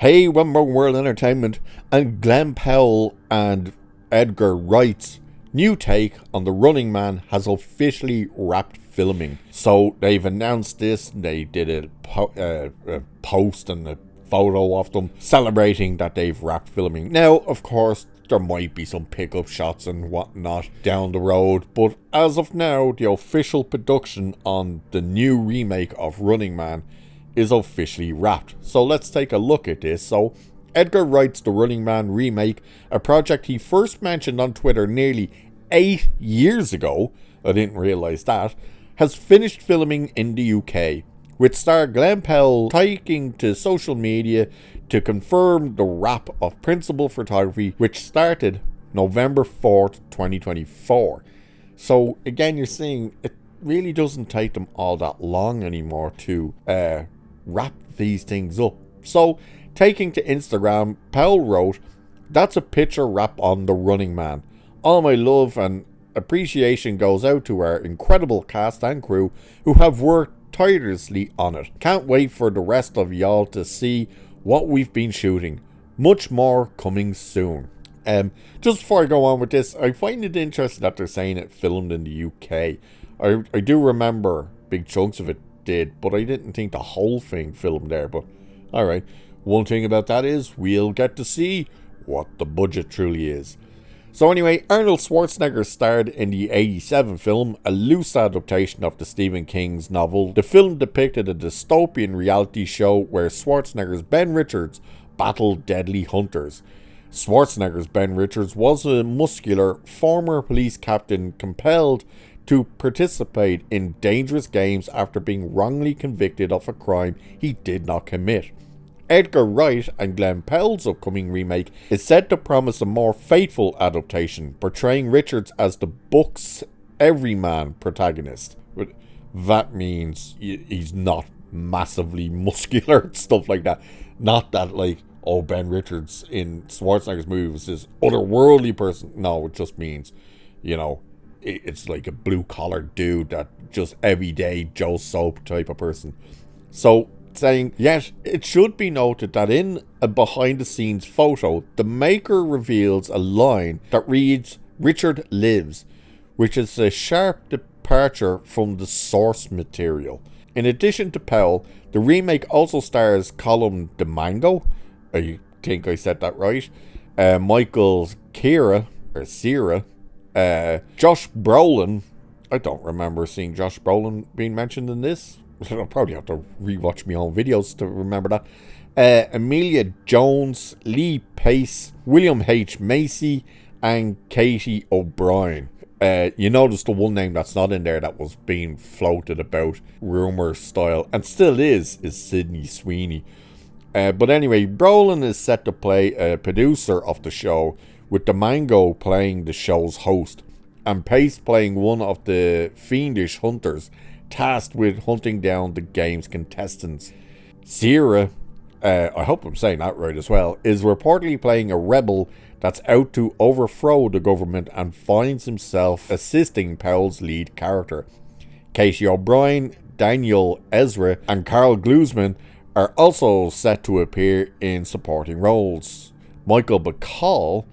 Hey, one more World Entertainment, and Glen Powell and Edgar Wright's new take on The Running Man has officially wrapped filming. So they've announced this, they did a post and a photo of them celebrating that they've wrapped filming. Now, of course, there might be some pickup shots and whatnot down the road, but as of now, the official production on the new remake of Running Man is officially wrapped. So let's take a look at this. So Edgar Wright's The Running Man remake, a project he first mentioned on Twitter nearly 8 years ago, I didn't realise that, has finished filming in the UK, with star Glen Powell taking to social media to confirm the wrap of principal photography, which started November 4th, 2024. So again, you're seeing it really doesn't take them all that long anymore to wrap these things up. So taking to Instagram, Powell wrote, "That's a picture wrap on The Running Man. All my love and appreciation goes out to our incredible cast and crew who have worked tirelessly on it. Can't wait for the rest of y'all to see what we've been shooting. Much more coming soon." Just before I go on with this, I find it interesting that they're saying it filmed in the UK. I do remember big chunks of it did, but I didn't think the whole thing filmed there. But alright, one thing about that is we'll get to see what the budget truly is. So anyway, Arnold Schwarzenegger starred in the 1987 film, a loose adaptation of the Stephen King's novel. The film depicted a dystopian reality show where Schwarzenegger's Ben Richards battled deadly hunters. Schwarzenegger's Ben Richards was a muscular former police captain compelled to participate in dangerous games after being wrongly convicted of a crime he did not commit. Edgar Wright and Glen Powell's upcoming remake is said to promise a more faithful adaptation, portraying Richards as the book's everyman protagonist. But that means he's not massively muscular and stuff like that. Not that like, oh, Ben Richards in Schwarzenegger's movie was this otherworldly person. No, it just means, you know, it's like a blue-collar dude that just everyday Joe Soap type of person. So saying, yet it should be noted that in a behind-the-scenes photo, the maker reveals a line that reads, "Richard lives," which is a sharp departure from the source material. In addition to Powell, the remake also stars Colm DeMango, I think I said that right, Michael Cera, Josh Brolin. I don't remember seeing Josh Brolin being mentioned in this. I'll probably have to rewatch my own videos to remember that. Emilia Jones, Lee Pace, William H. Macy, and Katie O'Brien. You notice the one name that's not in there that was being floated about rumour style, and still is Sydney Sweeney. But anyway, Brolin is set to play a producer of the show, with DeMango playing the show's host, and Pace playing one of the fiendish hunters tasked with hunting down the game's contestants. Sierra, I hope I'm saying that right as well, is reportedly playing a rebel that's out to overthrow the government and finds himself assisting Powell's lead character. Katie O'Brien, Daniel Ezra, and Carl Glusman are also set to appear in supporting roles. Michael Bacall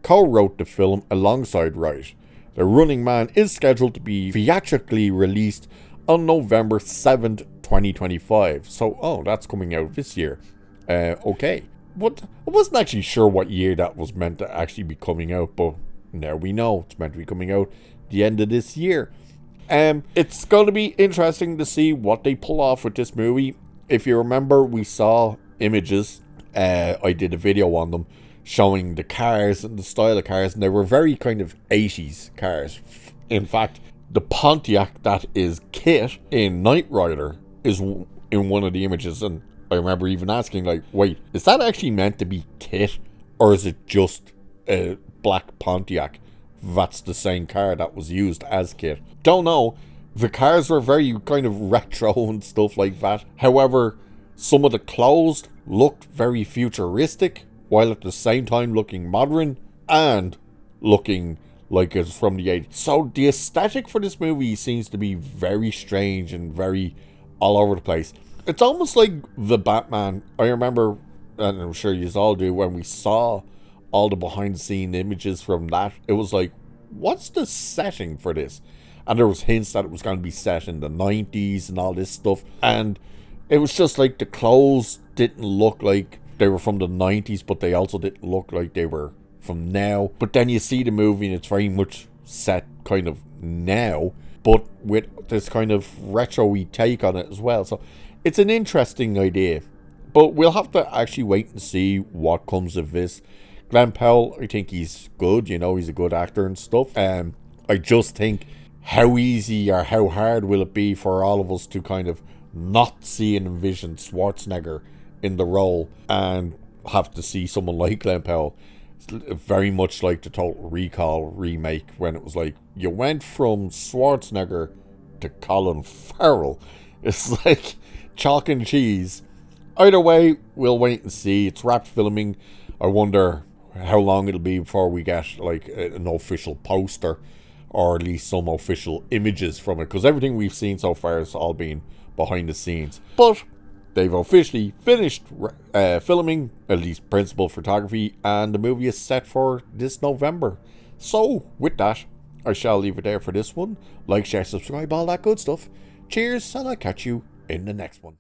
co-wrote the film alongside Wright. The Running Man is scheduled to be theatrically released on November 7th, 2025. So, that's coming out this year. Okay. But I wasn't actually sure what year that was meant to actually be coming out, but now we know it's meant to be coming out the end of this year. It's going to be interesting to see what they pull off with this movie. If you remember, we saw images. I did a video on them, showing the cars and the style of cars, and they were very kind of 80s cars. In fact, the Pontiac that is Kit in Knight Rider is in one of the images, and I remember even asking, like, wait, is that actually meant to be Kit, or is it just a black Pontiac that's the same car that was used as Kit? Don't know. The cars were very kind of retro and stuff like that. However, some of the clothes looked very futuristic, while at the same time looking modern and looking like it's from the 80s. So the aesthetic for this movie seems to be very strange and very all over the place. It's almost like the Batman. I remember, and I'm sure you all do, when we saw all the behind the scene images from that, it was like, what's the setting for this? And there was hints that it was going to be set in the 90s and all this stuff. And it was just like the clothes didn't look like they were from the 90s, but they also didn't look like they were from now. But then you see the movie and it's very much set kind of now, but with this kind of retro-y take on it as well. So it's an interesting idea. But we'll have to actually wait and see what comes of this. Glen Powell, I think he's good, you know, he's a good actor and stuff. I just think, how easy or how hard will it be for all of us to kind of not see and envision Schwarzenegger in the role and have to see someone like Glen Powell? It's very much like the Total Recall remake, when it was like, you went from Schwarzenegger to Colin Farrell. It's like chalk and cheese. Either way, we'll wait and see. It's wrapped filming. I wonder how long it'll be before we get like an official poster, or at least some official images from it, because everything we've seen so far has all been behind the scenes. But they've officially finished filming, at least principal photography, and the movie is set for this November. So with that, I shall leave it there for this one. Like, share, subscribe, all that good stuff. Cheers, and I'll catch you in the next one.